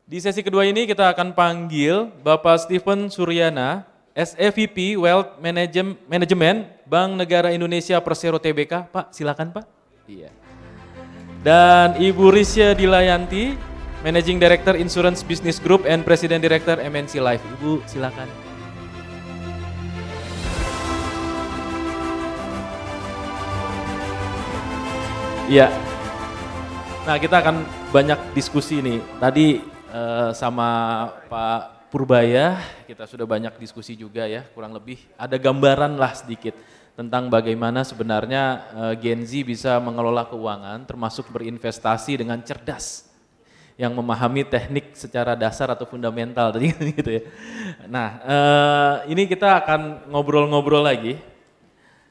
Di sesi kedua ini kita akan panggil Bapak Stephen Suryana, SEVP Wealth Management Bank Negara Indonesia Persero Tbk. Pak, silakan Pak. Iya. Dan Ibu Risya Dilayanti, Managing Director Insurance Business Group and President Director MNC Life. Ibu, silakan. Iya. Nah, kita akan banyak diskusi nih. Tadi sama Pak Purbaya kita sudah banyak diskusi juga ya, kurang lebih ada gambaran lah sedikit tentang bagaimana sebenarnya Gen Z bisa mengelola keuangan termasuk berinvestasi dengan cerdas yang memahami teknik secara dasar atau fundamental tadi gitu ya. Nah, ini kita akan ngobrol-ngobrol lagi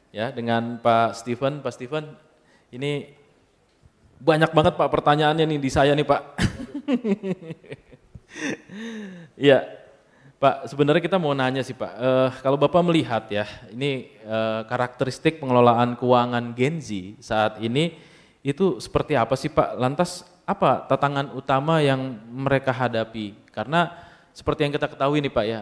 ya dengan Pak Stephen. Pak Stephen, ini banyak banget Pak pertanyaannya nih di saya nih Pak. Iya, Pak. Sebenarnya kita mau nanya sih Pak. Kalau Bapak melihat ya, ini karakteristik pengelolaan keuangan Gen Z saat ini itu seperti apa sih Pak? Lantas apa tantangan utama yang mereka hadapi? Karena seperti yang kita ketahui nih Pak ya,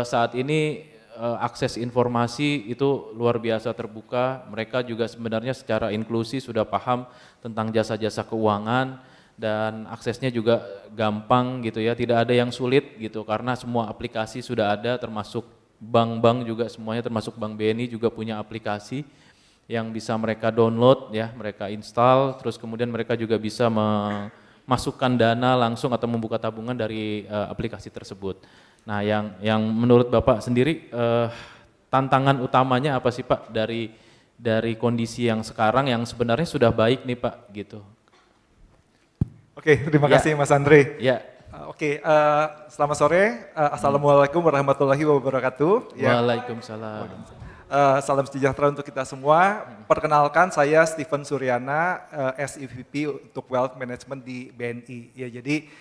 saat ini akses informasi itu luar biasa terbuka. Mereka juga sebenarnya secara inklusi sudah paham tentang jasa-jasa keuangan. Dan aksesnya juga gampang gitu ya, tidak ada yang sulit gitu karena semua aplikasi sudah ada, termasuk bank-bank juga semuanya, termasuk Bank BNI juga punya aplikasi yang bisa mereka download ya, mereka install, terus kemudian mereka juga bisa memasukkan dana langsung atau membuka tabungan dari aplikasi tersebut. Nah, yang menurut Bapak sendiri tantangan utamanya apa sih Pak dari kondisi yang sekarang yang sebenarnya sudah baik nih Pak gitu? Oke, terima kasih Mas Andre. Ya. Oke, selamat sore. Assalamualaikum warahmatullahi wabarakatuh. Waalaikumsalam. Salam sejahtera untuk kita semua. Perkenalkan, saya Stephen Suryana, SEVP untuk Wealth Management di BNI. Ya, jadi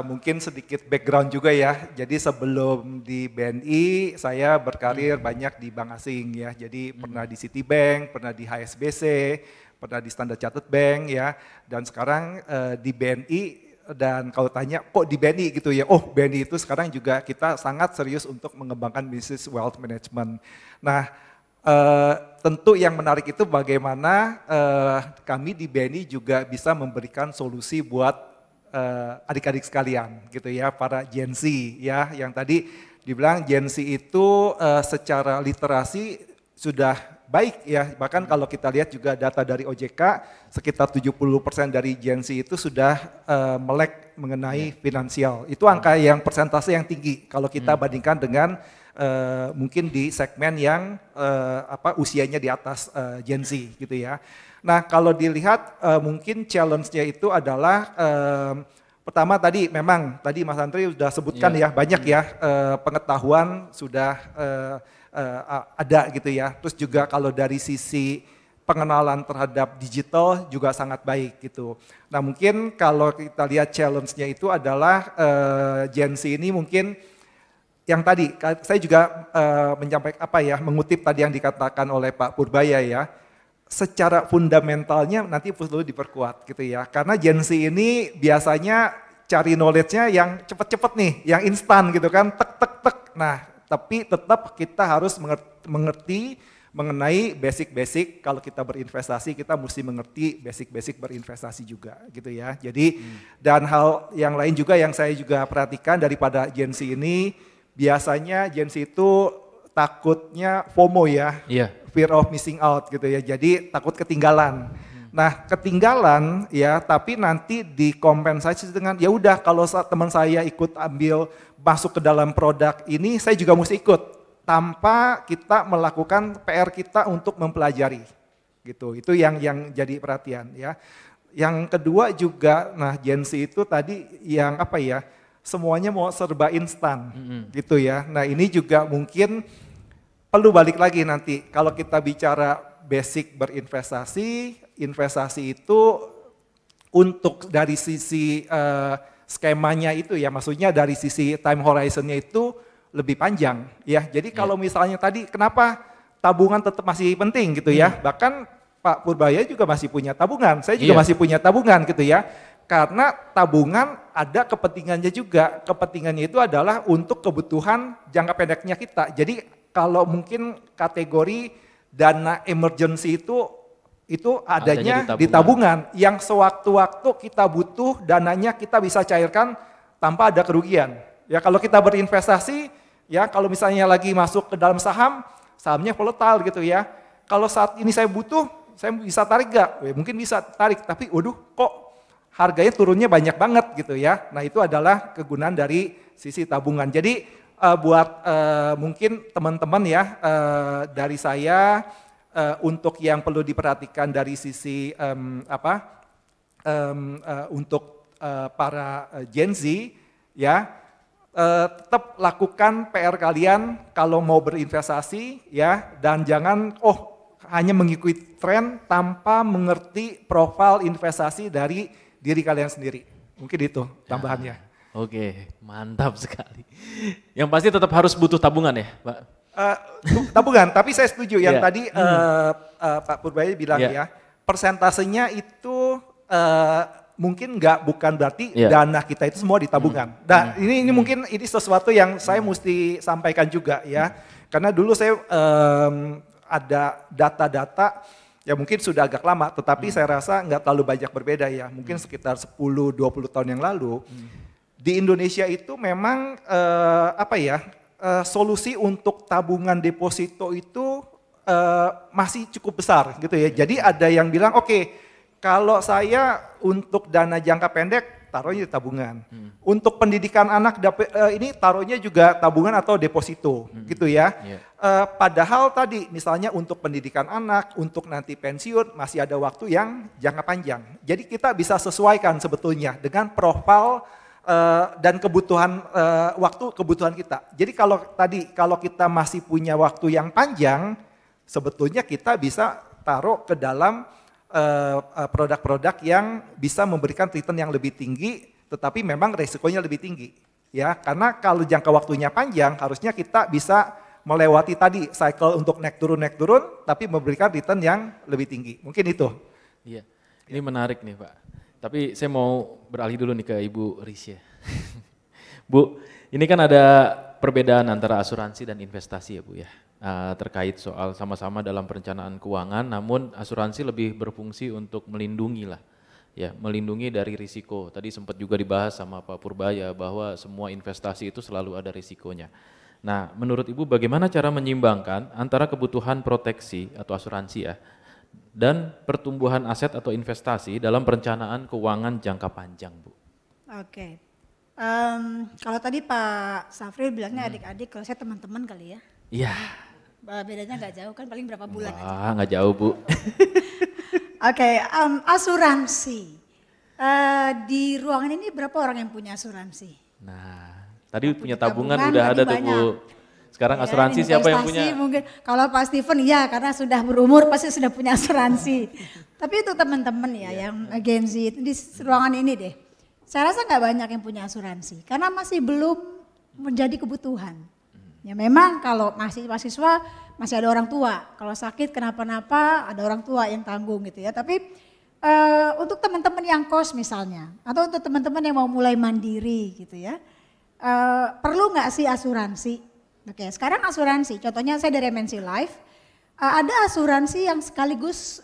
mungkin sedikit background juga ya. Jadi sebelum di BNI, saya berkarir banyak di bank asing ya. Jadi pernah di Citibank, pernah di HSBC, pernah di Standard Chartered Bank ya, dan sekarang di BNI. Dan kalau tanya kok di BNI gitu ya, oh BNI itu sekarang juga kita sangat serius untuk mengembangkan bisnis wealth management. Nah tentu yang menarik itu bagaimana kami di BNI juga bisa memberikan solusi buat adik-adik sekalian gitu ya, para Gen Z ya, yang tadi dibilang Gen Z itu secara literasi sudah baik ya, bahkan kalau kita lihat juga data dari OJK, sekitar 70% dari Gen Z itu sudah melek mengenai finansial. Itu angka yang persentase yang tinggi kalau kita bandingkan dengan mungkin di segmen yang usianya di atas Gen Z gitu ya. Nah kalau dilihat mungkin challenge-nya itu adalah pertama tadi memang tadi Mas Andri sudah sebutkan ya, banyak ya pengetahuan sudah ada gitu ya. Terus juga kalau dari sisi pengenalan terhadap digital juga sangat baik gitu. Nah mungkin kalau kita lihat challenge-nya itu adalah Gen Z ini mungkin yang tadi saya juga menyampaikan mengutip tadi yang dikatakan oleh Pak Purbaya ya. Secara fundamentalnya nanti perlu diperkuat gitu ya. Karena Gen Z ini biasanya cari knowledge-nya yang cepet-cepet nih, yang instan gitu kan, tek. Nah tapi tetap kita harus mengerti mengenai basic-basic. Kalau kita berinvestasi, kita mesti mengerti basic-basic berinvestasi juga gitu ya. Jadi dan hal yang lain juga yang saya juga perhatikan daripada Gen Z ini, biasanya Gen Z itu takutnya FOMO ya, fear of missing out gitu ya. Jadi takut ketinggalan. Nah ketinggalan ya, tapi nanti dikompensasi dengan ya udah kalau teman saya ikut ambil masuk ke dalam produk ini, saya juga mesti ikut tanpa kita melakukan PR kita untuk mempelajari gitu. Itu yang jadi perhatian ya. Yang kedua juga, nah Gen Z itu tadi yang semuanya mau serba instan gitu ya. Nah ini juga mungkin perlu balik lagi nanti kalau kita bicara basic berinvestasi, investasi itu untuk dari sisi skemanya itu ya, maksudnya dari sisi time horizonnya itu lebih panjang ya. Jadi kalau misalnya tadi kenapa tabungan tetap masih penting gitu ya, bahkan Pak Purbaya juga masih punya tabungan, saya juga masih punya tabungan gitu ya. karena tabungan ada kepentingannya juga. Kepentingannya itu adalah untuk kebutuhan jangka pendeknya kita. Jadi kalau mungkin kategori dana emergency itu adanya di tabungan yang sewaktu-waktu kita butuh dananya kita bisa cairkan tanpa ada kerugian. Ya kalau kita berinvestasi, ya kalau misalnya lagi masuk ke dalam saham, sahamnya volatile gitu ya. Kalau saat ini saya butuh, saya bisa tarik gak? Mungkin bisa tarik, tapi waduh kok harganya turunnya banyak banget gitu ya. Nah itu adalah kegunaan dari sisi tabungan. Jadi buat mungkin teman-teman ya dari saya untuk yang perlu diperhatikan dari sisi untuk para Gen Z ya tetap lakukan PR kalian kalau mau berinvestasi ya dan jangan hanya mengikuti tren tanpa mengerti profil investasi dari diri kalian sendiri. Mungkin itu tambahannya. Oke, mantap sekali. Yang pasti tetap harus butuh tabungan ya, Pak? Tabungan, tapi saya setuju yang tadi Pak Purbaya bilang ya, persentasenya itu mungkin bukan berarti dana kita itu semua di tabungan. Dan ini mungkin ini sesuatu yang saya mesti sampaikan juga ya, karena dulu saya ada data-data ya mungkin sudah agak lama, tetapi saya rasa nggak terlalu banyak berbeda ya, mungkin sekitar 10-20 tahun yang lalu. Di Indonesia itu memang solusi untuk tabungan deposito itu masih cukup besar gitu ya. Jadi ada yang bilang oke, kalau saya untuk dana jangka pendek taruhnya di tabungan. Untuk pendidikan anak ini taruhnya juga tabungan atau deposito gitu ya. Padahal tadi misalnya untuk pendidikan anak, untuk nanti pensiun masih ada waktu yang jangka panjang. Jadi kita bisa sesuaikan sebetulnya dengan profil dan kebutuhan kebutuhan kita. Jadi kalau kita masih punya waktu yang panjang, sebetulnya kita bisa taruh ke dalam produk-produk yang bisa memberikan return yang lebih tinggi, tetapi memang resikonya lebih tinggi. Ya, karena kalau jangka waktunya panjang, harusnya kita bisa melewati tadi cycle untuk naik turun, tapi memberikan return yang lebih tinggi. Mungkin itu. Iya, ini menarik nih Pak. Tapi saya mau beralih dulu nih ke Ibu Risya. Bu, ini kan ada perbedaan antara asuransi dan investasi ya Bu ya. Terkait soal sama-sama dalam perencanaan keuangan, namun asuransi lebih berfungsi untuk melindungi lah. Ya, melindungi dari risiko. Tadi sempat juga dibahas sama Pak Purbaya bahwa semua investasi itu selalu ada risikonya. Nah, menurut Ibu bagaimana cara menyimbangkan antara kebutuhan proteksi atau asuransi ya, dan pertumbuhan aset atau investasi dalam perencanaan keuangan jangka panjang, Bu? Oke, kalau tadi Pak Safril bilangnya adik-adik, kalau saya teman-teman kali ya. Iya. Bedanya nggak jauh kan, paling berapa bulan aja. Nggak jauh Bu. Oke, asuransi. Di ruangan ini berapa orang yang punya asuransi? Nah, tadi punya tabungan udah ada tuh Bu. Sekarang ya, asuransi siapa yang punya? Mungkin kalau Pak Steven ya karena sudah berumur pasti sudah punya asuransi. Tapi itu teman-teman ya yang Gen Z di ruangan ini deh. Saya rasa nggak banyak yang punya asuransi karena masih belum menjadi kebutuhan. Ya memang kalau masih mahasiswa masih ada orang tua. Kalau sakit kenapa-napa ada orang tua yang tanggung gitu ya. Tapi untuk teman-teman yang kos misalnya atau untuk teman-teman yang mau mulai mandiri gitu ya. Perlu nggak sih asuransi? Oke, sekarang asuransi, contohnya saya dari MNC Life, ada asuransi yang sekaligus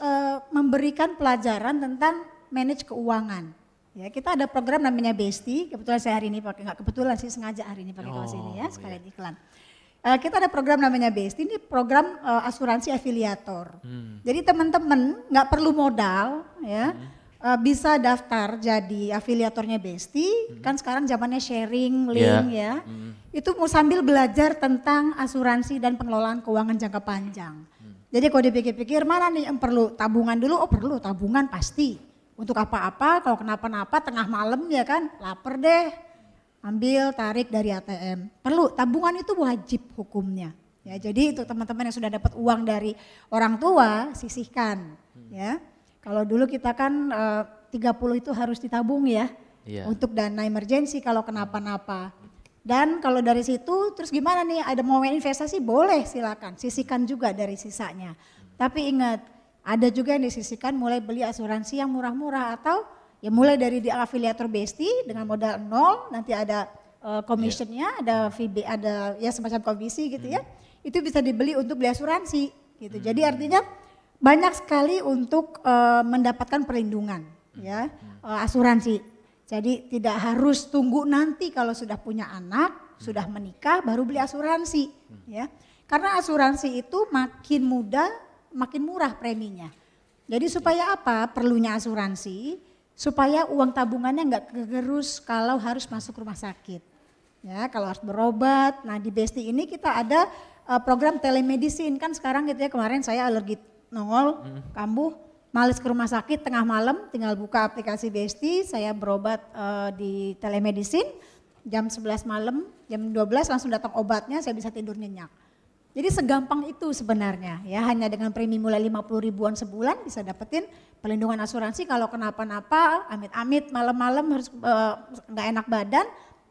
memberikan pelajaran tentang manage keuangan. Ya, kita ada program namanya Besti, kebetulan saya hari ini pakai, nggak kebetulan sih sengaja hari ini pakai kelas ini ya, sekalian iklan. Kita ada program namanya Besti, ini program asuransi afiliator. Jadi teman-teman nggak perlu modal ya. Bisa daftar jadi afiliatornya Besti, kan sekarang zamannya sharing, link ya. Itu mau sambil belajar tentang asuransi dan pengelolaan keuangan jangka panjang. Jadi kalau dipikir-pikir mana nih yang perlu tabungan dulu, perlu tabungan pasti. Untuk apa-apa kalau kenapa-napa tengah malam ya kan, lapar deh, ambil tarik dari ATM. Perlu, tabungan itu wajib hukumnya. Ya, jadi untuk teman-teman yang sudah dapat uang dari orang tua, sisihkan ya. Kalau dulu kita kan 30 itu harus ditabung ya, untuk dana emergensi kalau kenapa-napa. Dan kalau dari situ terus gimana nih, ada mau investasi boleh silakan, sisihkan juga dari sisanya. Tapi ingat, ada juga yang disisihkan mulai beli asuransi yang murah-murah atau Ya mulai dari di afiliator Besti dengan modal 0, nanti ada commissionnya, ada VB, ada ya semacam komisi gitu ya. Itu bisa dibeli untuk beli asuransi gitu. Jadi artinya banyak sekali untuk mendapatkan perlindungan ya, asuransi. Jadi tidak harus tunggu nanti kalau sudah punya anak, sudah menikah baru beli asuransi ya. Karena asuransi itu makin muda, makin murah preminya. Jadi supaya apa? Perlunya asuransi supaya uang tabungannya nggak kegerus kalau harus masuk rumah sakit. Ya, kalau harus berobat. Nah, di Besti ini kita ada program telemedicine kan sekarang gitu ya. Kemarin saya alergi nongol, kambuh, males ke rumah sakit tengah malam, tinggal buka aplikasi Besti, saya berobat di telemedicine. Jam 11 malam, jam 12 langsung datang obatnya, saya bisa tidur nyenyak. Jadi segampang itu sebenarnya ya, hanya dengan premi mulai 50 ribuan sebulan bisa dapetin perlindungan asuransi kalau kenapa-napa, amit-amit malam-malam harus nggak enak badan,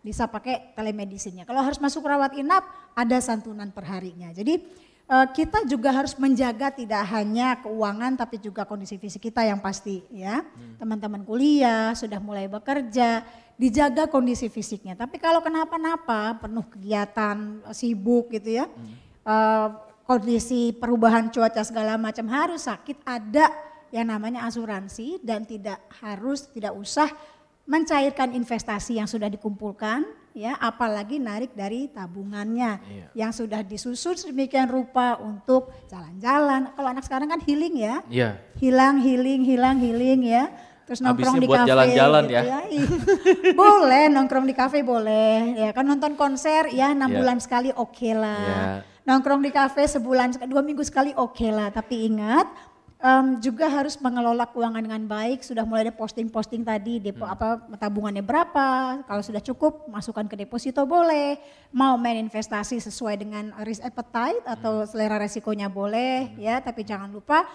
bisa pakai telemedicine-nya. Kalau harus masuk rawat inap, ada santunan perharinya. Jadi kita juga harus menjaga tidak hanya keuangan tapi juga kondisi fisik kita yang pasti ya. Teman-teman kuliah, sudah mulai bekerja, dijaga kondisi fisiknya. Tapi kalau kenapa-napa, penuh kegiatan, sibuk gitu ya. Kondisi perubahan cuaca segala macam harus sakit, ada yang namanya asuransi dan tidak usah mencairkan investasi yang sudah dikumpulkan ya, apalagi narik dari tabungannya yang sudah disusun sedemikian rupa untuk jalan-jalan. Kalau anak sekarang kan healing ya, healing ya. Terus nongkrong di kafe jalan-jalan gitu ya. Boleh nongkrong di kafe boleh ya kan, nonton konser ya 6 bulan sekali oke lah. Nongkrong di kafe sebulan 2 minggu sekali oke lah, tapi ingat juga harus mengelola keuangan dengan baik. Sudah mulai ada posting-posting tadi tabungannya berapa, kalau sudah cukup masukkan ke deposito boleh, mau main investasi sesuai dengan risk appetite atau selera resikonya boleh ya, tapi jangan lupa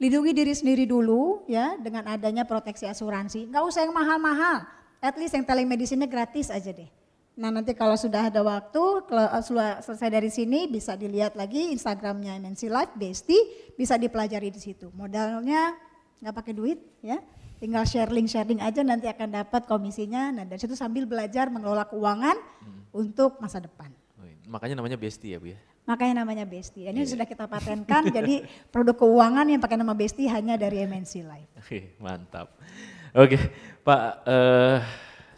lindungi diri sendiri dulu ya dengan adanya proteksi asuransi. Nggak usah yang mahal-mahal, at least yang telemedicine-nya gratis aja deh. Nah nanti kalau sudah ada waktu, kalau sudah selesai dari sini bisa dilihat lagi Instagramnya MNC Life Besti, bisa dipelajari di situ. Modalnya nggak pakai duit ya, tinggal sharing aja nanti akan dapat komisinya. Nah dari situ sambil belajar mengelola keuangan untuk masa depan. Makanya namanya Besti ya Bu ya? Makanya namanya Besti. Dan ini sudah kita patenkan, jadi produk keuangan yang pakai nama Besti hanya dari MNC Life. Oke, mantap. Oke Pak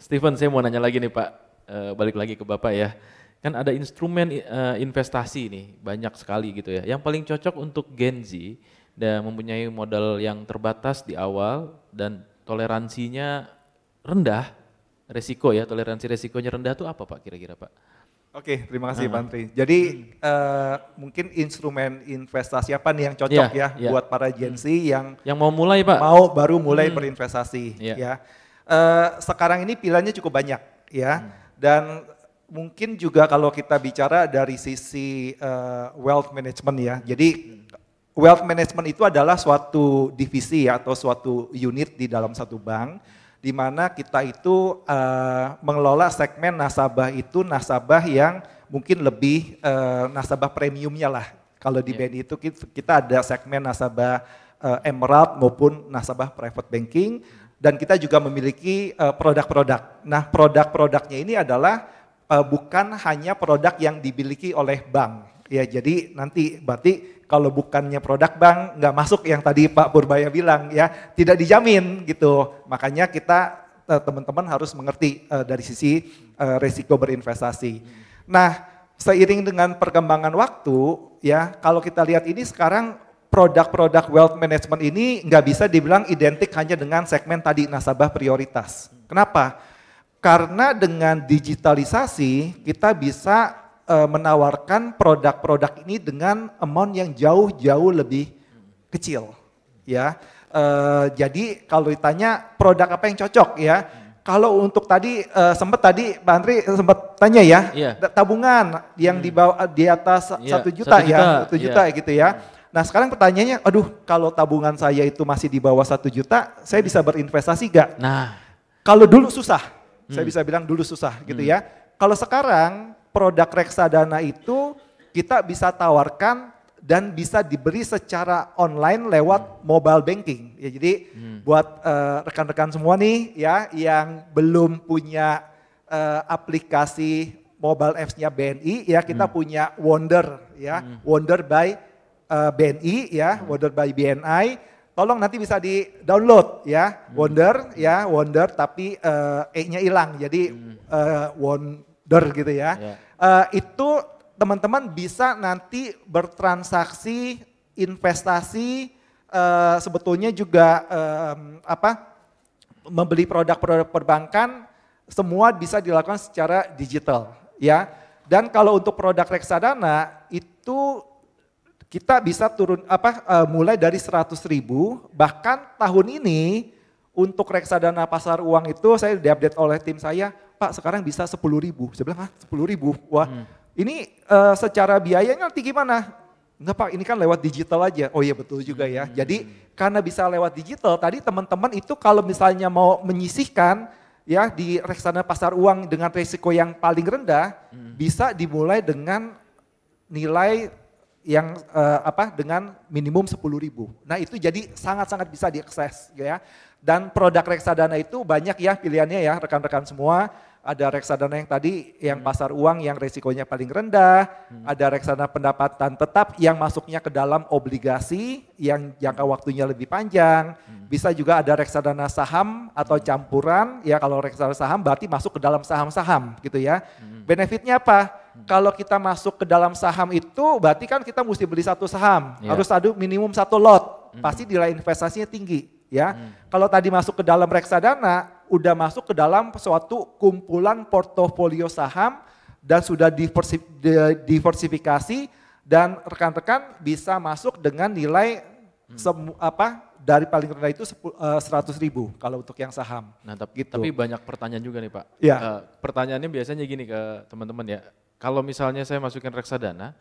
Steven, saya mau nanya lagi nih Pak. Balik lagi ke Bapak ya, kan ada instrumen investasi nih banyak sekali gitu ya, yang paling cocok untuk Gen Z dan mempunyai modal yang terbatas di awal dan toleransinya rendah, toleransi resikonya rendah tuh apa Pak kira-kira Pak? Oke, terima kasih Pak Antri. Jadi mungkin instrumen investasi apa nih yang cocok buat para Gen Z yang mau mulai Pak? Baru mulai berinvestasi ya. Sekarang ini pilihannya cukup banyak ya. Dan mungkin juga kalau kita bicara dari sisi wealth management ya. Jadi wealth management itu adalah suatu divisi ya, atau suatu unit di dalam satu bank, di mana kita itu mengelola segmen nasabah itu nasabah yang mungkin lebih nasabah premiumnya lah. Kalau di BNI itu kita ada segmen nasabah Emerald maupun nasabah private banking. Dan kita juga memiliki produk-produk. Nah produk-produknya ini adalah bukan hanya produk yang dimiliki oleh bank. Ya jadi nanti berarti kalau bukannya produk bank nggak masuk yang tadi Pak Purbaya bilang ya, tidak dijamin gitu. Makanya kita teman-teman harus mengerti dari sisi resiko berinvestasi. Nah seiring dengan perkembangan waktu ya, kalau kita lihat ini sekarang produk-produk wealth management ini nggak bisa dibilang identik hanya dengan segmen tadi nasabah prioritas. Kenapa? Karena dengan digitalisasi kita bisa menawarkan produk-produk ini dengan amount yang jauh-jauh lebih kecil. Ya, jadi kalau ditanya produk apa yang cocok ya? Kalau untuk tadi Pak Andri sempat tanya ya, tabungan yang di atas 1 juta ya, 1 juta gitu ya. Nah sekarang pertanyaannya, aduh kalau tabungan saya itu masih di bawah 1 juta, saya bisa berinvestasi gak? Nah, kalau dulu susah, saya bisa bilang dulu susah gitu ya. Kalau sekarang produk reksadana itu kita bisa tawarkan dan bisa diberi secara online lewat mobile banking. Ya, jadi buat rekan-rekan semua nih ya yang belum punya aplikasi mobile apps-nya BNI ya, kita punya Wonder ya, Wonder by BNI ya, Wonder by BNI. Tolong nanti bisa di-download ya, Wonder tapi E-nya hilang jadi Wonder gitu ya. Itu teman-teman bisa nanti bertransaksi, investasi, sebetulnya juga membeli produk-produk perbankan, semua bisa dilakukan secara digital ya. Dan kalau untuk produk reksadana itu kita bisa mulai dari 100.000, bahkan tahun ini untuk reksadana pasar uang itu saya diupdate oleh tim saya, Pak sekarang bisa 10.000. Saya bilang, 10.000? Wah ini secara biayanya nanti gimana? Enggak Pak, ini kan lewat digital aja. Oh iya betul juga ya. Jadi karena bisa lewat digital, tadi teman-teman itu kalau misalnya mau menyisihkan ya di reksadana pasar uang dengan risiko yang paling rendah, bisa dimulai dengan nilai yang dengan minimum 10.000. Nah itu jadi sangat-sangat bisa diakses ya. Dan produk reksadana itu banyak ya pilihannya ya rekan-rekan semua. Ada reksadana yang tadi yang pasar uang yang resikonya paling rendah, ada reksadana pendapatan tetap yang masuknya ke dalam obligasi yang jangka waktunya lebih panjang, bisa juga ada reksadana saham atau campuran, ya kalau reksadana saham berarti masuk ke dalam saham-saham gitu ya. Benefitnya apa? Kalau kita masuk ke dalam saham itu berarti kan kita mesti beli satu saham, harus ada minimum satu lot, pasti nilai investasinya tinggi. Ya, kalau tadi masuk ke dalam reksadana, udah masuk ke dalam suatu kumpulan portofolio saham dan sudah diversifikasi dan rekan-rekan bisa masuk dengan nilai dari paling rendah itu 100.000 kalau untuk yang saham. Nah, gitu. Tapi banyak pertanyaan juga nih Pak. Ya. Pertanyaannya biasanya gini ke teman-teman ya, kalau misalnya saya masukin reksadana,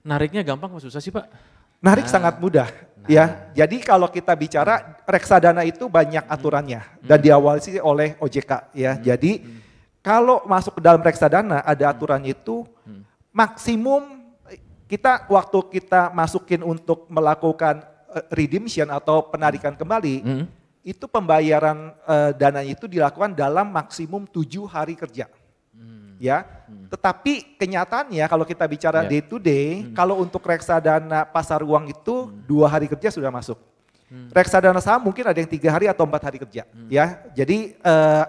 nariknya gampang atau susah sih Pak? Narik sangat mudah ya. Jadi kalau kita bicara reksadana itu banyak aturannya dan diawali oleh OJK ya. Jadi kalau masuk ke dalam reksadana ada aturannya itu maksimum waktu kita masukin untuk melakukan redemption atau penarikan kembali itu pembayaran dananya itu dilakukan dalam maksimum 7 hari kerja. Ya, tetapi kenyataannya kalau kita bicara day to day, kalau untuk reksadana pasar uang itu 2 hari kerja sudah masuk. Reksadana saham mungkin ada yang 3 hari atau 4 hari kerja, ya. Jadi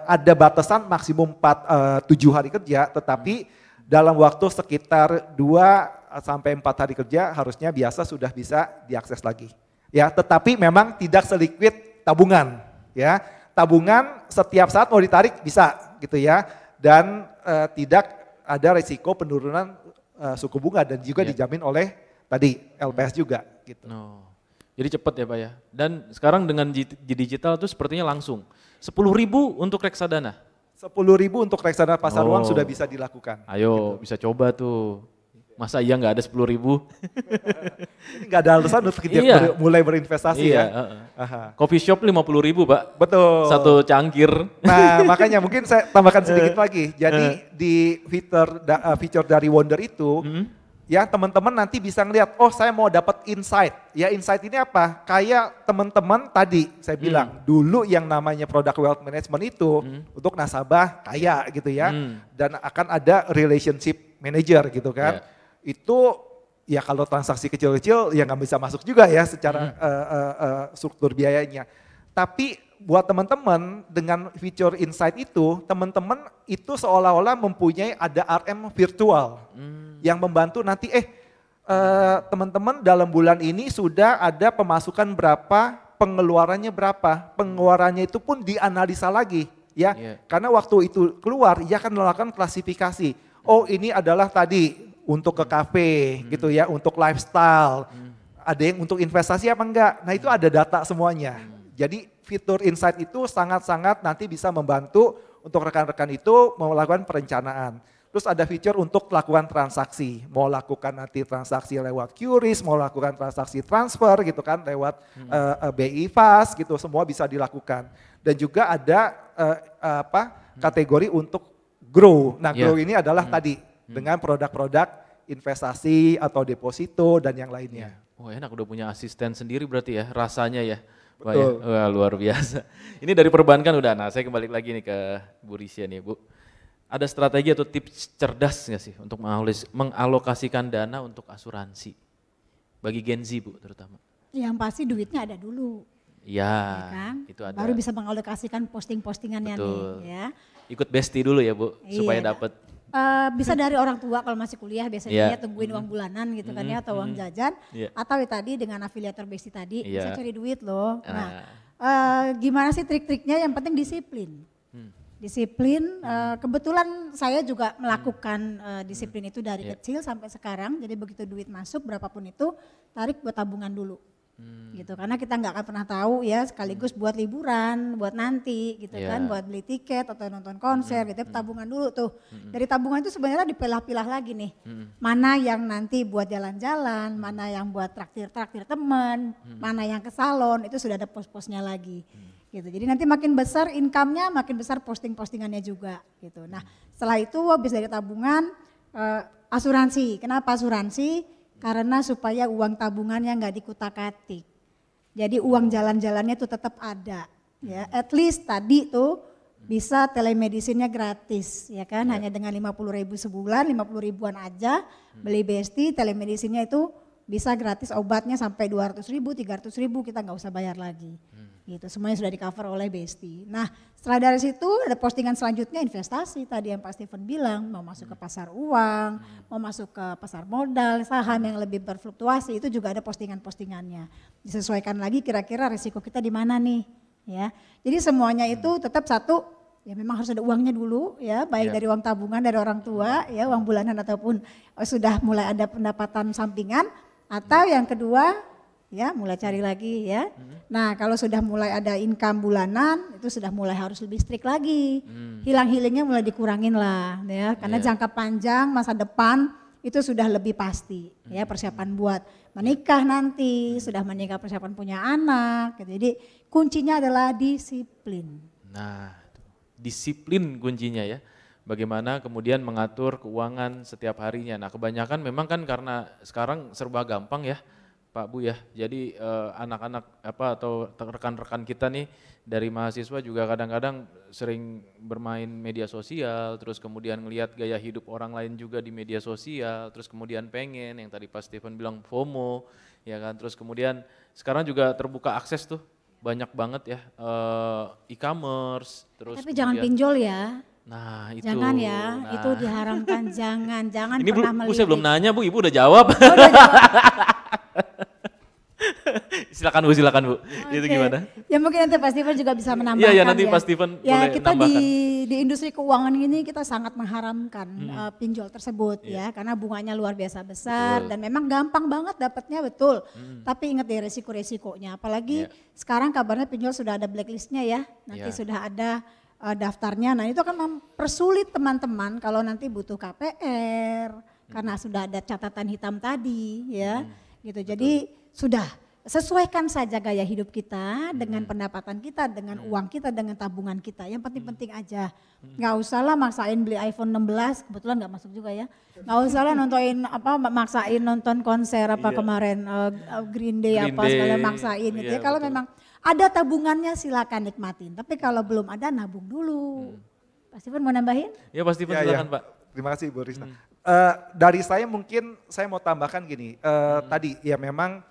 ada batasan maksimum 7 hari kerja, tetapi dalam waktu sekitar 2 sampai 4 hari kerja harusnya biasa sudah bisa diakses lagi. Ya, tetapi memang tidak seliquid tabungan, ya. Tabungan setiap saat mau ditarik bisa, gitu ya. Dan tidak ada risiko penurunan suku bunga dan juga dijamin oleh tadi LPS juga gitu. Jadi cepat ya Pak ya. Dan sekarang dengan digital itu sepertinya langsung. 10.000 untuk reksadana. 10.000 untuk reksadana pasar uang sudah bisa dilakukan. Ayo gitu. Bisa coba tuh. Masa iya nggak ada 10.000? Ini nggak ada alasan untuk kita mulai berinvestasi ya. Coffee shop 50.000 Pak. Betul. Satu cangkir. Nah makanya mungkin saya tambahkan sedikit lagi. Jadi di fitur dari Wonder itu, ya teman-teman nanti bisa ngelihat, oh saya mau dapat insight. Ya insight ini apa? Kayak teman-teman tadi saya bilang, dulu yang namanya produk wealth management itu untuk nasabah kaya gitu ya. Dan akan ada relationship manager gitu kan. Itu ya kalau transaksi kecil-kecil ya nggak bisa masuk juga ya secara struktur biayanya. Tapi buat teman-teman dengan fitur insight itu, teman-teman itu seolah-olah mempunyai ada RM virtual yang membantu nanti teman-teman dalam bulan ini sudah ada pemasukan berapa, pengeluarannya berapa, pengeluarannya itu pun dianalisa lagi ya. Karena waktu itu keluar ia akan melakukan klasifikasi. Oh ini adalah tadi untuk ke kafe gitu ya, untuk lifestyle, ada yang untuk investasi apa enggak, nah itu ada data semuanya. Jadi fitur insight itu sangat-sangat nanti bisa membantu untuk rekan-rekan itu melakukan perencanaan. Terus ada fitur untuk lakukan transaksi, mau lakukan nanti transaksi lewat QRIS, mau lakukan transaksi transfer gitu kan, lewat BI Fast gitu, semua bisa dilakukan. Dan juga ada kategori untuk grow. Nah grow ini adalah tadi, dengan produk-produk investasi atau deposito dan yang lainnya. Oh enak udah punya asisten sendiri berarti ya rasanya ya. Pak Betul. ya? Wah luar biasa. Ini dari perbankan udah, nah saya kembali lagi nih ke Bu Risya nih Bu. Ada strategi atau tips cerdas nggak sih untuk mengalokasikan dana untuk asuransi? Bagi Gen Z Bu terutama. Yang pasti duitnya ada dulu. Ya, Ya kan? itu ada. Baru bisa mengalokasikan posting-postingannya Betul. nih ya. Ikut Besti dulu ya Bu, supaya Iya. dapat. Bisa dari orang tua kalau masih kuliah biasanya Iya. ya tungguin uang bulanan gitu kan ya atau uang jajan. Iya. Atau ya tadi dengan afiliator Besti tadi bisa Iya. cari duit loh. Nah, Ah. gimana sih trik-triknya? Yang penting disiplin. Disiplin, kebetulan saya juga melakukan disiplin itu dari Iya. kecil sampai sekarang. Jadi begitu duit masuk berapapun itu tarik buat tabungan dulu. Gitu karena kita nggak akan pernah tahu ya sekaligus buat liburan, buat nanti gitu Iya. kan, buat beli tiket atau nonton konser gitu, tabungan dulu tuh. Dari tabungan itu sebenarnya dipilah-pilah lagi nih, mana yang nanti buat jalan-jalan, mana yang buat traktir-traktir teman, mana yang ke salon, itu sudah ada pos-posnya lagi. Gitu. Jadi nanti makin besar income-nya, makin besar posting-postingannya juga gitu. Nah setelah itu habis dari tabungan, asuransi. Kenapa asuransi? Karena supaya uang tabungannya nggak dikutak-atik. Jadi uang jalan-jalannya tuh tetap ada. Ya, at least tadi tuh bisa telemedicine-nya gratis, ya kan? Hanya dengan 50.000 sebulan, 50 ribuan aja beli Besti, telemedicine-nya itu bisa gratis obatnya sampai 200.000, 300.000 kita nggak usah bayar lagi. Gitu, semuanya sudah di cover oleh Besti. Nah setelah dari situ ada postingan selanjutnya investasi tadi yang Pak Steven bilang, mau masuk ke pasar uang, mau masuk ke pasar modal, saham yang lebih berfluktuasi itu juga ada postingan-postingannya. Disesuaikan lagi kira-kira risiko kita di mana nih ya. Jadi semuanya itu tetap satu, ya memang harus ada uangnya dulu ya, baik dari uang tabungan dari orang tua ya, uang bulanan ataupun sudah mulai ada pendapatan sampingan, atau yang kedua ya mulai cari lagi ya. Nah kalau sudah mulai ada income bulanan itu sudah mulai harus lebih strict lagi. Hilang-hilingnya mulai dikurangin lah ya, karena jangka panjang masa depan itu sudah lebih pasti ya, persiapan buat menikah nanti, sudah menikah persiapan punya anak gitu. Jadi kuncinya adalah disiplin. Nah, disiplin kuncinya ya. Bagaimana kemudian mengatur keuangan setiap harinya. Nah kebanyakan memang kan karena sekarang serba gampang ya Pak Bu ya. Jadi anak-anak atau rekan-rekan kita nih dari mahasiswa juga kadang-kadang sering bermain media sosial, terus kemudian ngelihat gaya hidup orang lain juga di media sosial, terus kemudian pengen yang tadi Pak Steven bilang FOMO, ya kan. Terus kemudian sekarang juga terbuka akses tuh banyak banget ya e-commerce, terus Tapi jangan pinjol ya. Nah itu. Jangan ya, nah. itu diharamkan, jangan Ini Bu, pernah Bu saya belum melirik. nanya Bu, Ibu udah jawab. Oh, udah jawab. Silakan Bu, silakan Bu. Itu Oke. gimana? Ya mungkin nanti Pak Steven juga bisa menambahkan Iya, nanti Pak Steven ya, boleh kita nambahkan. di industri keuangan ini kita sangat mengharamkan pinjol tersebut ya, karena bunganya luar biasa besar dan memang gampang banget dapatnya betul. Tapi ingat deh resiko-resikonya, apalagi sekarang kabarnya pinjol sudah ada blacklistnya ya, nanti sudah ada daftarnya. Nah itu akan mempersulit teman-teman kalau nanti butuh KPR karena sudah ada catatan hitam tadi ya, gitu. Jadi sudah sesuaikan saja gaya hidup kita dengan pendapatan kita, dengan uang kita, dengan tabungan kita. Yang penting-penting aja. Nggak usah lah maksain beli iPhone 16, kebetulan nggak masuk juga ya. Nggak usah lah maksain nonton konser kemarin Green Day Green apa segala Day, maksain gitu iya, ya. Kalau betul. memang ada tabungannya silakan nikmatin. Tapi kalau belum ada nabung dulu. Pasti pun mau nambahin? Ya Pak Steven silakan Pak. Terima kasih Bu Risna. Dari saya mungkin saya mau tambahkan gini, tadi ya memang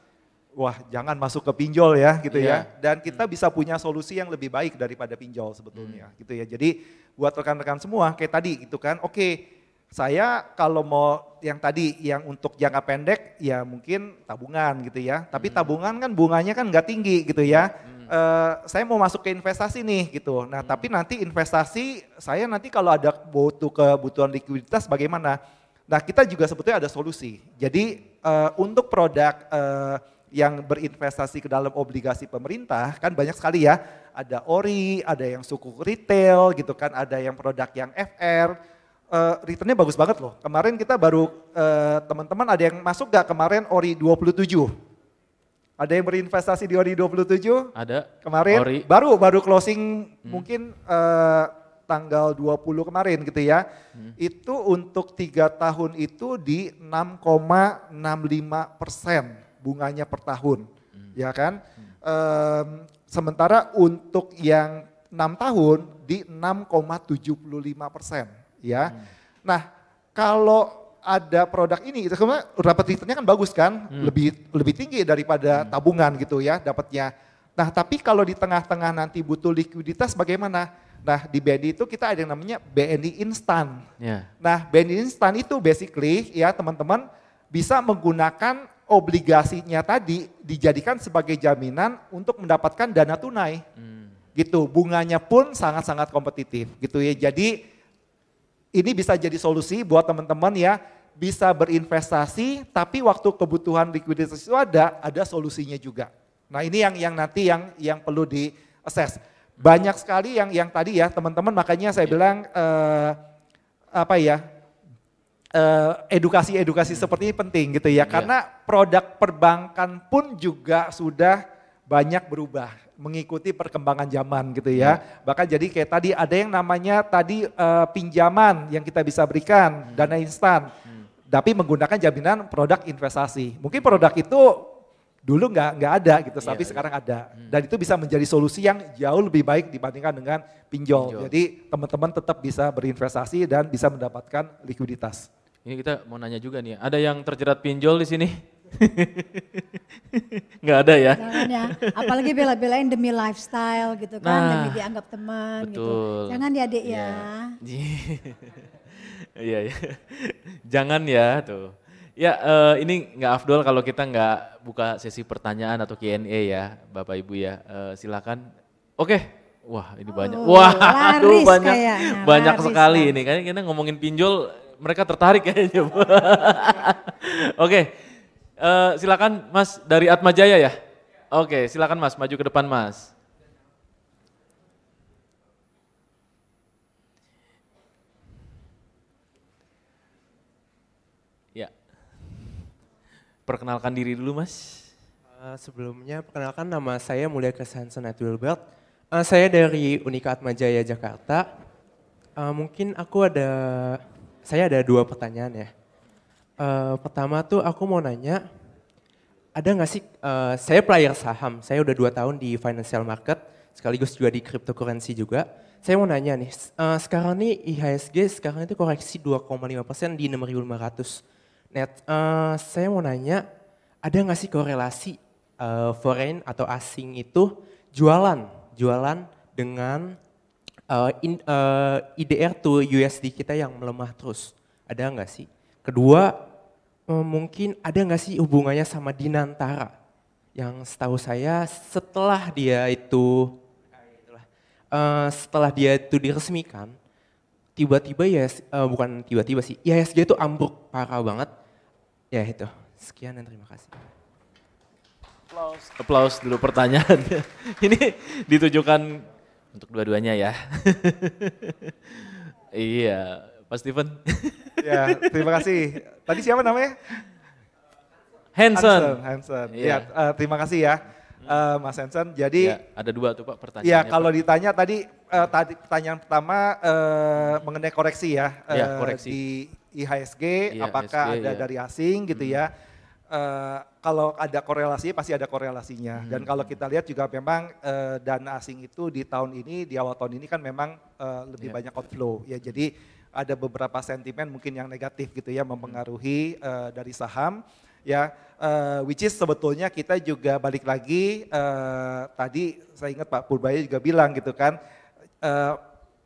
wah jangan masuk ke pinjol ya gitu ya. Dan kita bisa punya solusi yang lebih baik daripada pinjol sebetulnya gitu ya. Jadi buat rekan-rekan semua kayak tadi gitu kan, oke saya kalau mau yang tadi yang untuk jangka pendek ya mungkin tabungan gitu ya. Tapi tabungan kan bunganya kan nggak tinggi gitu ya. Saya mau masuk ke investasi nih gitu. Nah tapi nanti investasi saya nanti kalau ada butuh kebutuhan likuiditas bagaimana? Nah kita juga sebetulnya ada solusi. Jadi untuk produk yang berinvestasi ke dalam obligasi pemerintah kan banyak sekali ya. Ada ORI, ada yang sukuk retail gitu kan, ada yang produk yang FR. Returnnya bagus banget loh. Kemarin kita baru teman-teman ada yang masuk gak kemarin ORI 27? Ada yang berinvestasi di ORI 27? Ada. Kemarin Ori. baru closing mungkin tanggal 20 kemarin gitu ya. Itu untuk 3 tahun itu di 6,65%. bunganya per tahun, ya kan? Sementara untuk yang 6 tahun di 6,75%, ya. Nah, kalau ada produk ini, itu kan dapat returnnya kan bagus kan, lebih tinggi daripada tabungan gitu ya dapatnya. Nah, tapi kalau di tengah-tengah nanti butuh likuiditas bagaimana? Nah, di BNI itu kita ada yang namanya BNI Instan. Yeah. Nah, BNI Instan itu basically ya teman-teman bisa menggunakan obligasinya tadi dijadikan sebagai jaminan untuk mendapatkan dana tunai. Gitu, bunganya pun sangat-sangat kompetitif gitu ya. Jadi ini bisa jadi solusi buat teman-teman ya, bisa berinvestasi tapi waktu kebutuhan likuiditas itu ada solusinya juga. Nah, ini yang nanti yang perlu di-assess. Banyak sekali yang tadi ya teman-teman, makanya saya bilang edukasi seperti ini penting gitu ya, karena produk perbankan pun juga sudah banyak berubah mengikuti perkembangan zaman gitu ya. Bahkan jadi kayak tadi ada yang namanya tadi pinjaman yang kita bisa berikan, dana instan. Tapi menggunakan jaminan produk investasi. Mungkin produk itu dulu nggak ada gitu, tapi sekarang ada. Dan itu bisa menjadi solusi yang jauh lebih baik dibandingkan dengan pinjol. Jadi teman-teman tetap bisa berinvestasi dan bisa mendapatkan likuiditas. Ini kita mau nanya juga nih, ada yang terjerat pinjol di sini? Nggak ada ya? Jangan ya, apalagi bela-belain demi lifestyle gitu kan, demi dianggap teman gitu. Jangan ya adik ya. Iya, jangan ya tuh. Ya ini nggak afdol kalau kita nggak buka sesi pertanyaan atau Q&A ya Bapak Ibu ya, silakan. Oke, wah ini banyak, aduh banyak sekali ini. Kayaknya kita ngomongin pinjol, mereka tertarik kayaknya. Oke. Silakan Mas dari Atma Jaya ya. Oke, silakan Mas maju ke depan Mas. Ya. Perkenalkan diri dulu Mas. Sebelumnya perkenalkan nama saya Mulia Kristiansen Wilbert. Saya dari Unika Atma Jaya Jakarta. Mungkin saya ada 2 pertanyaan ya. Pertama tuh aku mau nanya, ada nggak sih, saya player saham, saya udah 2 tahun di financial market, sekaligus juga di cryptocurrency juga. Saya mau nanya nih, sekarang nih IHSG sekarang itu koreksi 2,5% di 6.500 net. Saya mau nanya, ada nggak sih korelasi foreign atau asing itu jualan dengan IDR to USD kita yang melemah terus, ada nggak sih? Kedua, mungkin ada nggak sih hubungannya sama Dinantara yang setahu saya setelah dia itu diresmikan, tiba-tiba bukan tiba-tiba sih, IHSG itu ambruk parah banget. Ya itu, sekian dan terima kasih. Applause dulu pertanyaannya. Ini ditujukan untuk dua-duanya ya. Iya, Pak Steven. Ya, terima kasih. Tadi siapa namanya? Hansen. Ya, terima kasih ya Mas Hansen. Jadi ya, ada 2 tuh Pak pertanyaannya. Ya, kalau ditanya tadi pertanyaan pertama mengenai koreksi ya, koreksi. di IHSG, apakah ada dari asing gitu ya. Kalau ada korelasi pasti ada korelasinya. Dan kalau kita lihat juga memang dana asing itu di tahun ini, di awal tahun ini kan memang lebih banyak outflow ya. Jadi ada beberapa sentimen mungkin yang negatif gitu ya, mempengaruhi dari saham ya, which is sebetulnya kita juga balik lagi tadi saya ingat Pak Purbaya juga bilang gitu kan,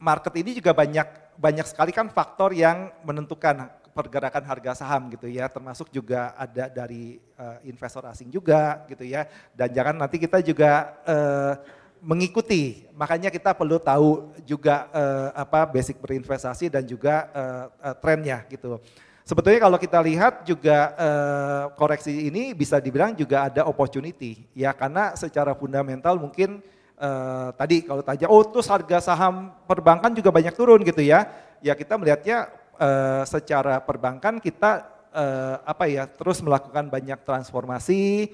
market ini juga banyak sekali kan faktor yang menentukan pergerakan harga saham gitu ya, termasuk juga ada dari investor asing juga gitu ya, dan jangan nanti kita juga mengikuti, makanya kita perlu tahu juga basic berinvestasi dan juga trennya gitu. Sebetulnya kalau kita lihat juga koreksi ini bisa dibilang juga ada opportunity ya, karena secara fundamental mungkin tadi kalau tanya, terus harga saham perbankan juga banyak turun gitu ya, ya kita melihatnya secara perbankan kita terus melakukan banyak transformasi.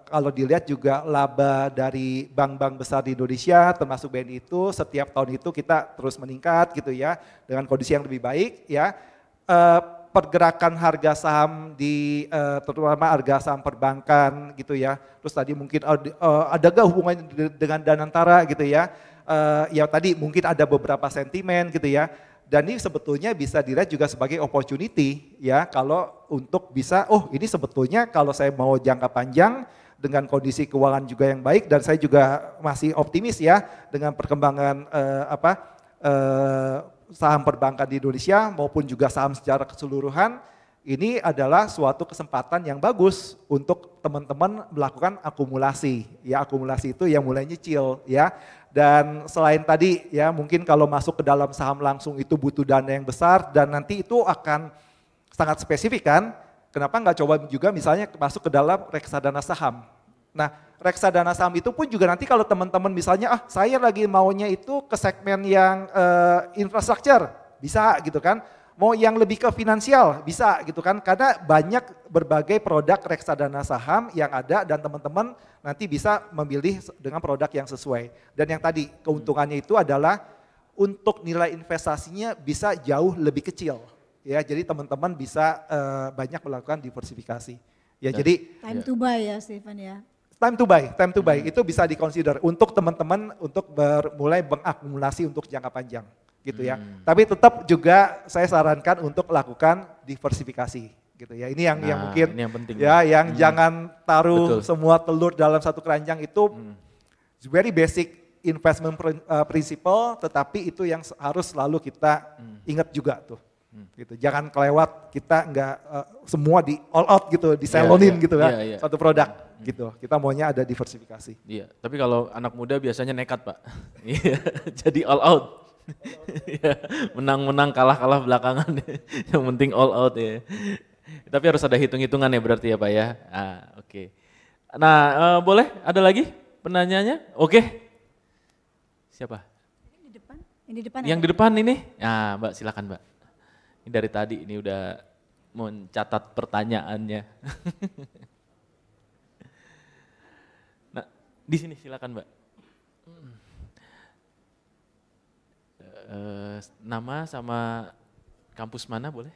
Kalau dilihat juga laba dari bank-bank besar di Indonesia termasuk BNI itu setiap tahun itu kita terus meningkat gitu ya, dengan kondisi yang lebih baik ya. pergerakan harga saham di terutama harga saham perbankan gitu ya. Terus tadi mungkin ada gak hubungannya dengan Danantara gitu ya. Ya tadi mungkin ada beberapa sentimen gitu ya. Dan ini sebetulnya bisa dilihat juga sebagai opportunity ya, kalau untuk bisa, oh ini sebetulnya kalau saya mau jangka panjang dengan kondisi keuangan juga yang baik, dan saya juga masih optimis ya dengan perkembangan saham perbankan di Indonesia maupun juga saham secara keseluruhan, ini adalah suatu kesempatan yang bagus untuk teman-teman melakukan akumulasi. Ya, akumulasi itu yang mulai nyicil ya. Dan selain tadi ya, mungkin kalau masuk ke dalam saham langsung itu butuh dana yang besar dan nanti itu akan sangat spesifik kan. Kenapa nggak coba juga misalnya masuk ke dalam reksadana saham. Nah, reksadana saham itu pun juga nanti kalau teman-teman misalnya, saya lagi maunya itu ke segmen yang infrastruktur, bisa gitu kan. Mau yang lebih ke finansial, bisa gitu kan. Karena banyak berbagai produk reksadana saham yang ada dan teman-teman nanti bisa memilih dengan produk yang sesuai. Dan yang tadi keuntungannya itu adalah untuk nilai investasinya bisa jauh lebih kecil. Ya, jadi teman-teman bisa banyak melakukan diversifikasi. Ya, jadi time to buy ya Stephen ya. Time to buy itu bisa dikonsider untuk teman-teman untuk mulai mengakumulasi untuk jangka panjang gitu ya. Tapi tetap juga saya sarankan untuk lakukan diversifikasi gitu ya. Ini yang mungkin ini yang penting ya, yang jangan taruh semua telur dalam satu keranjang itu. Very basic investment principle, tetapi itu yang harus selalu kita ingat juga tuh. Gitu. Jangan kelewat, kita nggak semua di all out gitu, diselonin gitu kan, satu produk gitu. Kita maunya ada diversifikasi. Iya, tapi kalau anak muda biasanya nekat Pak, jadi all out. Menang-menang, kalah-kalah belakangan, yang penting all out ya. Tapi harus ada hitung-hitungan ya berarti ya Pak ya. Oke. Nah boleh ada lagi penanyanya? Oke. Siapa? Yang di depan. Yang di depan ini? Nah Mbak silakan Mbak. Ini dari tadi ini udah mencatat pertanyaannya. Nah, di sini silakan Mbak. Nama sama kampus mana boleh?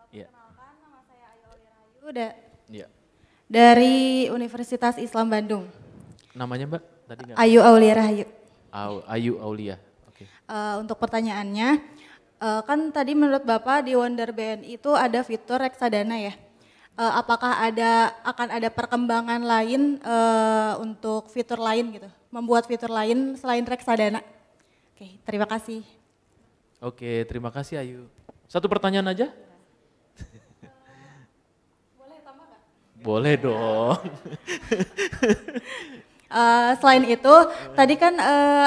Perkenalkan, nama saya Ayu Aulia Rahayu Iya. dari Universitas Islam Bandung. Namanya Mbak? Tadi nggak? Ayu Aulia Rahayu. Ayu Aulia. Oke. Untuk pertanyaannya, kan tadi menurut Bapak di Wonder BNI itu ada fitur reksadana ya. Apakah akan ada perkembangan lain untuk fitur lain gitu? Membuat fitur lain selain reksadana? Oke, terima kasih. Oke, terima kasih Ayu. Satu pertanyaan aja? Boleh tambah nggak? Boleh dong. Selain itu, tadi kan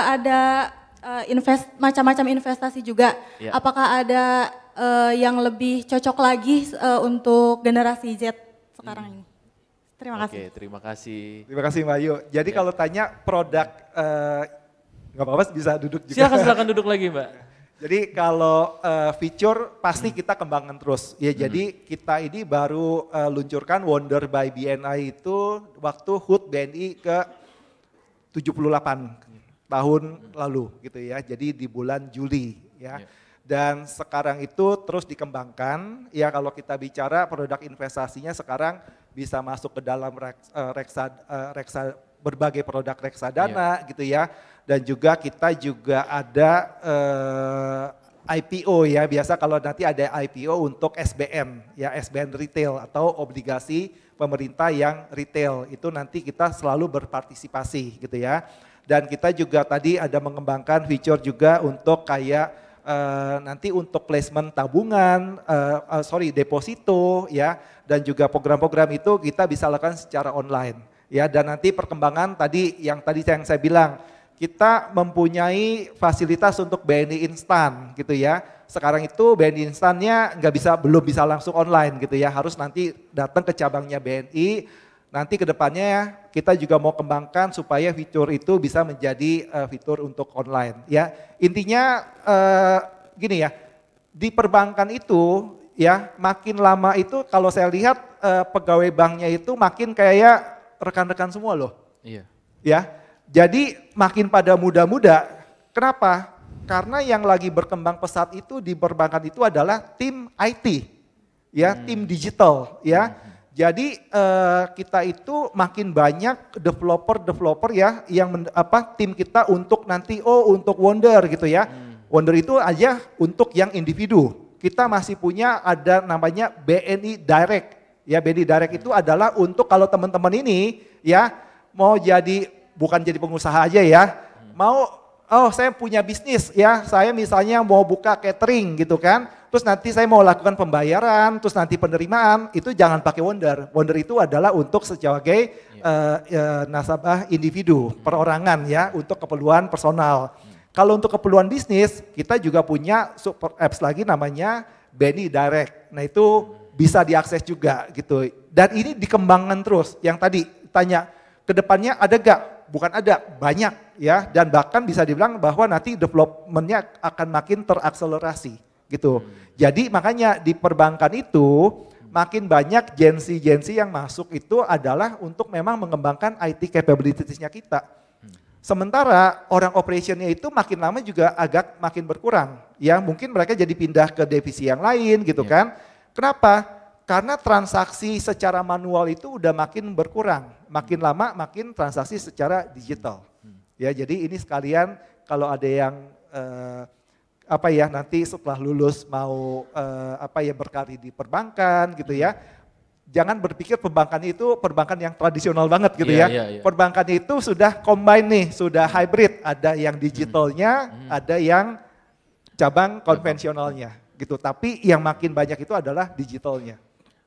ada macam-macam investasi juga. Ya. Apakah ada yang lebih cocok lagi untuk generasi Z sekarang ini? Terima kasih. Oke, terima kasih. Terima kasih Mbak Ayu. Jadi kalau tanya produk, nggak apa-apa bisa duduk juga. Silakan duduk lagi Mbak. Jadi kalau feature pasti kita kembangkan terus. Ya jadi kita ini baru luncurkan Wonder by BNI itu waktu HUT BNI ke 78 tahun lalu gitu ya. Jadi di bulan Juli ya. Dan sekarang itu terus dikembangkan. Ya kalau kita bicara produk investasinya sekarang bisa masuk ke dalam berbagai produk reksadana gitu ya. Dan juga kita juga ada IPO ya, biasa kalau nanti ada IPO untuk SBN ya, SBN retail atau obligasi pemerintah yang retail, itu nanti kita selalu berpartisipasi gitu ya. Dan kita juga tadi ada mengembangkan feature juga untuk kayak nanti untuk placement tabungan, deposito ya, dan juga program-program itu kita bisa lakukan secara online ya. Dan nanti perkembangan tadi yang saya bilang, kita mempunyai fasilitas untuk BNI instan gitu ya. Sekarang itu BNI instannya belum bisa langsung online gitu ya. Harus nanti datang ke cabangnya BNI. Nanti ke depannya kita juga mau kembangkan supaya fitur itu bisa menjadi fitur untuk online ya. Intinya gini ya, di perbankan itu ya makin lama itu kalau saya lihat pegawai banknya itu makin kayak rekan-rekan semua loh. Iya. Ya. Jadi makin pada muda-muda. Kenapa? Karena yang lagi berkembang pesat itu di perbankan itu adalah tim IT, ya, tim digital, ya. Jadi kita itu makin banyak developer ya yang tim kita untuk nanti untuk Wonder gitu ya. Wonder itu aja untuk yang individu. Kita masih punya ada namanya BNI Direct. Ya, BNI Direct itu adalah untuk kalau teman-teman ini ya mau bukan jadi pengusaha aja ya, mau saya punya bisnis ya, saya misalnya mau buka catering gitu kan, terus nanti saya mau lakukan pembayaran, terus nanti penerimaan, itu jangan pakai Wonder. Wonder itu adalah untuk sebagai nasabah individu, perorangan ya, untuk keperluan personal. Kalau untuk keperluan bisnis, kita juga punya super apps lagi namanya BNI Direct. Nah itu bisa diakses juga gitu. Dan ini dikembangkan terus, yang tadi tanya, kedepannya ada gak? Bukan ada, banyak ya, dan bahkan bisa dibilang bahwa nanti developmentnya akan makin terakselerasi gitu. Jadi makanya di perbankan itu makin banyak Gen Z yang masuk itu adalah untuk memang mengembangkan IT capabilities-nya kita. Sementara orang operationnya itu makin lama juga agak makin berkurang. Ya mungkin mereka jadi pindah ke divisi yang lain gitu kan. Kenapa? Karena transaksi secara manual itu udah makin berkurang, makin lama makin transaksi secara digital. Ya, jadi ini sekalian kalau ada yang nanti setelah lulus mau berkarir di perbankan gitu ya. Jangan berpikir perbankan itu perbankan yang tradisional banget gitu ya. Perbankan itu sudah combine nih, sudah hybrid, ada yang digitalnya, ada yang cabang konvensionalnya gitu. Tapi yang makin banyak itu adalah digitalnya.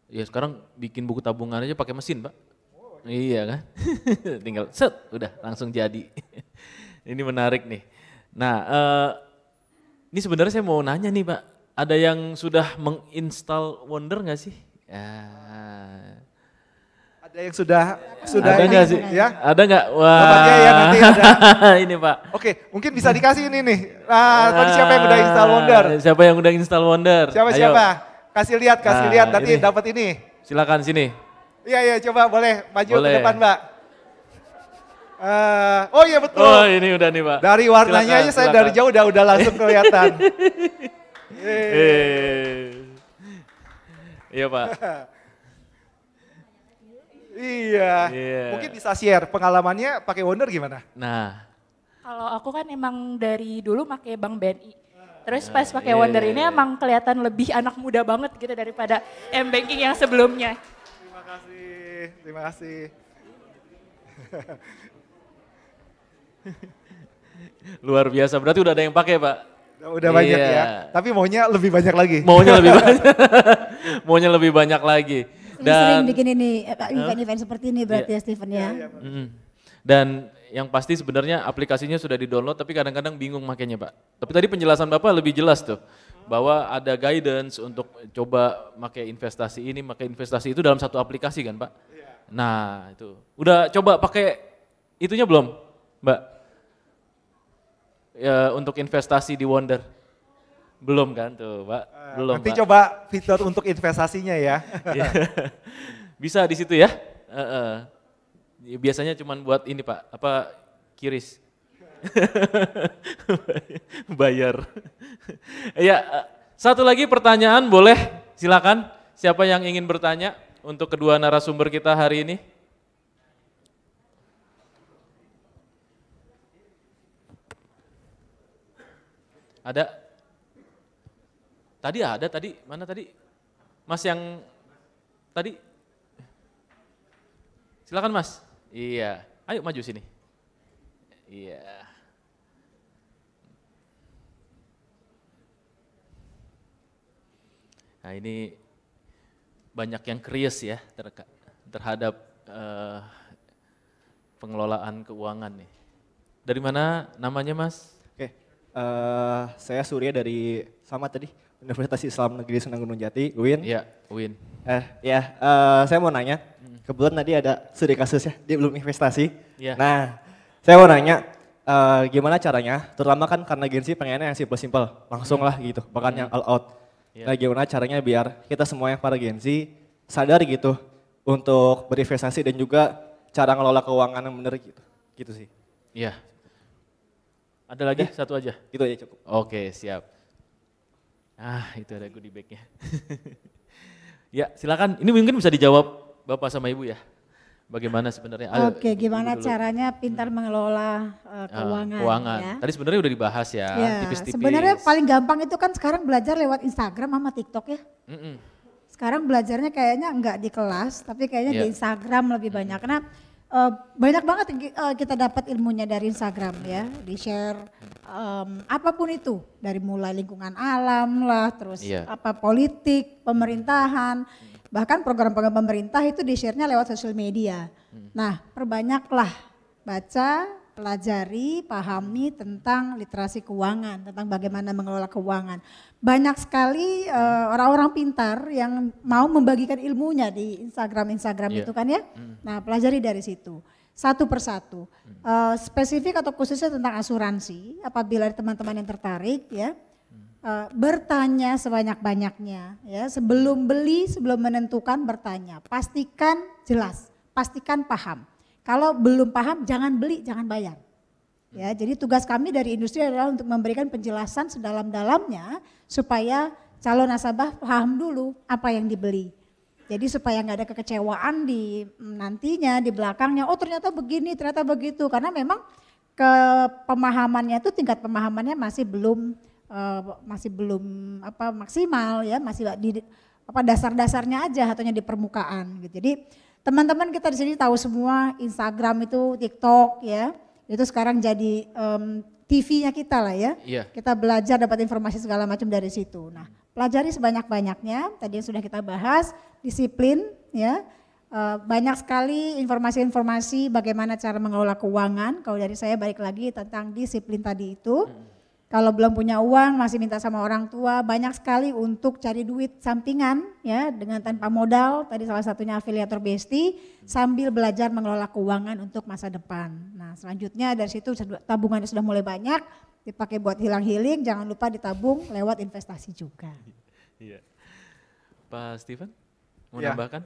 Ya sekarang bikin buku tabungan aja pakai mesin Pak. Iya kan, tinggal set udah langsung jadi. Ini menarik nih. Nah ini sebenarnya saya mau nanya nih Pak, ada yang sudah menginstal Wonder nggak sih? Ada yang sudah ada nggak sih? Ya? Ada nggak? Wah. Tampaknya ya nanti ada. Ini Pak. Oke, mungkin bisa dikasih ini nih. Tadi siapa yang udah install Wonder? Siapa yang udah install Wonder? Siapa? Kasih lihat nanti dapat ini. Silakan sini. Iya, coba boleh maju ke depan Mbak. Iya betul. Oh ini udah nih Pak. Dari warnanya aja saya dari jauh udah langsung kelihatan. Iya Pak. Iya. Mungkin bisa share pengalamannya pakai Wonder gimana? Nah. Kalau aku kan emang dari dulu pakai Bank BNI. Terus pas pakai Wonder ini emang kelihatan lebih anak muda banget gitu daripada M-Banking yang sebelumnya. Terima kasih. Luar biasa, berarti udah ada yang pakai Pak? Udah banyak ya, tapi maunya lebih banyak lagi. Maunya lebih banyak, maunya lebih banyak lagi. Sering bikin ini, event-event seperti ini berarti ya Steven ya. Dan yang pasti sebenarnya aplikasinya sudah di-download tapi kadang-kadang bingung makanya Pak. Tapi tadi penjelasan Bapak lebih jelas tuh, bahwa ada guidance untuk coba pakai investasi itu dalam satu aplikasi kan Pak? Nah itu, udah coba pakai itunya belum Mbak? Ya, untuk investasi di Wonder? Belum kan tuh Pak? Belum nanti Pak. Coba fitur untuk investasinya ya. Bisa di situ ya? Biasanya cuma buat ini Pak, kiris. Bayar. Ya, satu lagi pertanyaan boleh, silakan. Siapa yang ingin bertanya untuk kedua narasumber kita hari ini? Ada? Tadi, mana tadi? Mas yang tadi? Silakan Mas. Iya, ayo maju sini. Iya. Nah ini banyak yang curious ya terhadap pengelolaan keuangan nih. Dari mana namanya Mas? Oke, saya Surya dari Universitas Islam Negeri Sunan Gunung Jati, UIN. Iya, UIN. Saya mau nanya, kebetulan tadi ada studi kasus ya, dia belum investasi. Ya. Nah, saya mau nanya, gimana caranya, terutama kan karena Gen Z pengennya yang simple-simple, langsung lah gitu, bahkan yang all out. Ya. Nah gimana caranya biar kita semua yang para Gen Z sadar gitu, untuk berinvestasi dan juga cara ngelola keuangan yang benar gitu sih. Iya. Ada lagi satu aja? Itu aja cukup. Oke, siap. Itu ada goodie bag-nya. Ya, silakan. Ini mungkin bisa dijawab Bapak sama Ibu ya. Bagaimana sebenarnya? Oke, gimana caranya pintar mengelola keuangan ya. Tadi sebenarnya udah dibahas ya, tipis-tipis. Sebenarnya paling gampang itu kan sekarang belajar lewat Instagram sama TikTok ya. Sekarang belajarnya kayaknya enggak di kelas, tapi kayaknya di Instagram lebih banyak. Karena banyak banget kita dapat ilmunya dari Instagram ya, di-share apapun itu. Dari mulai lingkungan alam lah, terus politik, pemerintahan. Bahkan program-program pemerintah itu di-share-nya lewat sosial media. Nah, perbanyaklah baca, pelajari, pahami tentang literasi keuangan, tentang bagaimana mengelola keuangan. Banyak sekali orang-orang pintar yang mau membagikan ilmunya di Instagram itu kan ya. Nah, pelajari dari situ. Satu persatu. Spesifik atau khususnya tentang asuransi, apabila teman-teman yang tertarik ya, bertanya sebanyak-banyaknya ya, sebelum beli, sebelum menentukan bertanya, pastikan jelas, pastikan paham. Kalau belum paham jangan beli, jangan bayar. Ya, jadi tugas kami dari industri adalah untuk memberikan penjelasan sedalam-dalamnya supaya calon nasabah paham dulu apa yang dibeli. Jadi supaya nggak ada kekecewaan di nantinya, di belakangnya, oh ternyata begini, ternyata begitu. Karena memang pemahamannya itu tingkat pemahamannya masih belum maksimal ya, masih di dasar-dasarnya aja ataunya di permukaan gitu. Jadi teman-teman kita di sini tahu semua Instagram itu, TikTok ya, itu sekarang jadi TV-nya kita lah ya. Kita belajar dapat informasi segala macam dari situ. Nah, pelajari sebanyak-banyaknya, tadi yang sudah kita bahas, disiplin ya. Banyak sekali informasi-informasi bagaimana cara mengelola keuangan. Kalau dari saya balik lagi tentang disiplin tadi itu. Kalau belum punya uang masih minta sama orang tua, banyak sekali untuk cari duit sampingan ya dengan tanpa modal. Tadi salah satunya afiliator Besti sambil belajar mengelola keuangan untuk masa depan. Nah, selanjutnya dari situ tabungannya sudah mulai banyak, dipakai buat healing, jangan lupa ditabung lewat investasi juga. Iya. Pak Steven mau nambahkan?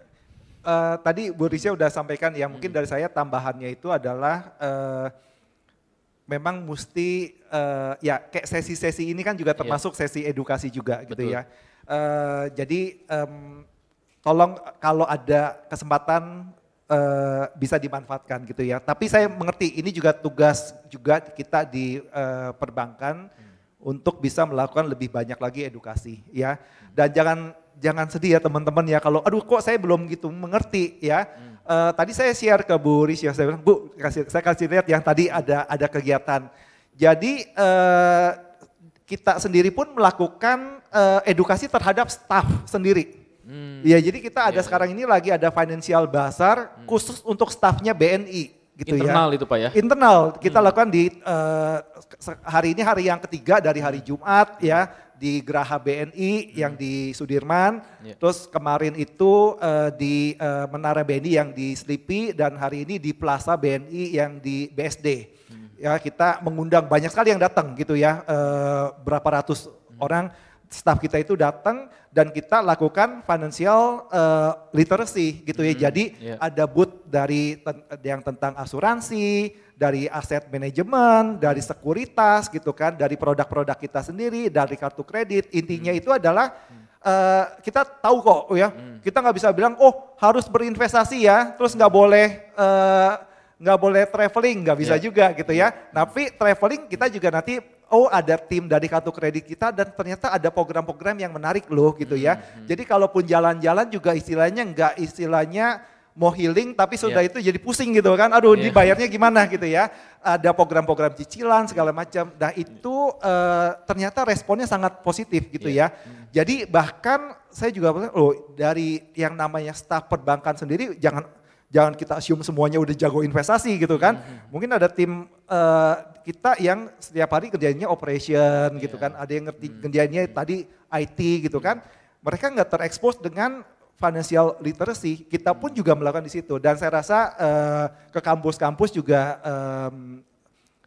Tadi Bu Risya udah sampaikan ya, mungkin dari saya tambahannya itu adalah memang mesti kayak sesi-sesi ini kan juga termasuk sesi edukasi juga gitu ya. Jadi tolong kalau ada kesempatan bisa dimanfaatkan gitu ya. Tapi saya mengerti ini juga tugas juga kita di perbankan untuk bisa melakukan lebih banyak lagi edukasi ya. Dan jangan sedih ya teman-teman ya kalau aduh kok saya belum gitu mengerti ya. Tadi saya share ke Bu Risya, saya bilang Bu saya kasih lihat yang tadi ada kegiatan. Jadi kita sendiri pun melakukan edukasi terhadap staff sendiri. Ya jadi kita ada sekarang ini lagi ada financial bazaar khusus untuk staffnya BNI. Gitu internal ya. Itu Pak ya? Internal, kita lakukan di hari ini hari yang ketiga dari hari Jumat ya. Di Geraha BNI yang di Sudirman, terus kemarin itu di Menara BNI yang di Slipi dan hari ini di Plaza BNI yang di BSD. Ya kita mengundang banyak sekali yang datang gitu ya, berapa ratus orang staf kita itu datang dan kita lakukan financial literacy gitu ya. Jadi ada booth dari yang tentang asuransi, dari aset manajemen, dari sekuritas gitu kan, dari produk-produk kita sendiri, dari kartu kredit. Intinya itu adalah kita tahu kok ya, kita nggak bisa bilang oh harus berinvestasi ya, terus nggak boleh traveling, nggak bisa juga gitu ya. Tapi traveling kita juga nanti ada tim dari kartu kredit kita dan ternyata ada program-program yang menarik loh gitu ya. Jadi kalaupun jalan-jalan juga istilahnya mau healing tapi sudah itu jadi pusing gitu kan, aduh dibayarnya gimana gitu ya. Ada program-program cicilan segala macam, nah itu ternyata responnya sangat positif gitu ya. Jadi bahkan saya juga bilang dari yang namanya staf perbankan sendiri jangan kita assume semuanya udah jago investasi gitu kan. Mungkin ada tim kita yang setiap hari kerjanya operation gitu kan, ada yang ngerti kerjanya tadi IT gitu kan. Mereka nggak terekspos dengan financial literacy, kita pun juga melakukan di situ. Dan saya rasa ke kampus-kampus juga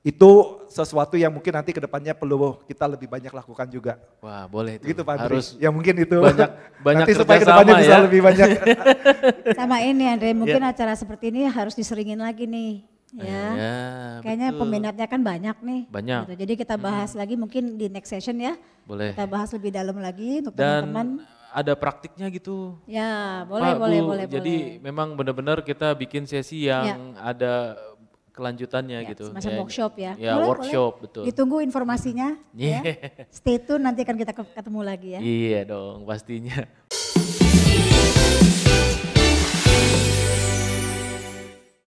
itu sesuatu yang mungkin nanti kedepannya perlu kita lebih banyak lakukan juga. Wah boleh itu. Gitu Pak Andri. Harus ya mungkin itu. Banyak nanti supaya kedepannya bisa lebih banyak. Sama ini Andre, mungkin acara seperti ini harus diseringin lagi nih. Ya. Ya, Kayaknya betul. peminatnya kan banyak nih. Banyak. Gitu. Jadi kita bahas lagi mungkin di next session ya. Boleh. Kita bahas lebih dalam lagi untuk Dan teman-teman. ada praktiknya gitu. Ya, boleh, Pak, boleh, Bu. boleh. Jadi memang benar-benar kita bikin sesi yang ada kelanjutannya Ya, gitu. semacam workshop ya. Ya, workshop, betul. Ditunggu informasinya. Iya. Ya. Stay tune, nanti akan kita ketemu lagi ya. Iya dong, pastinya.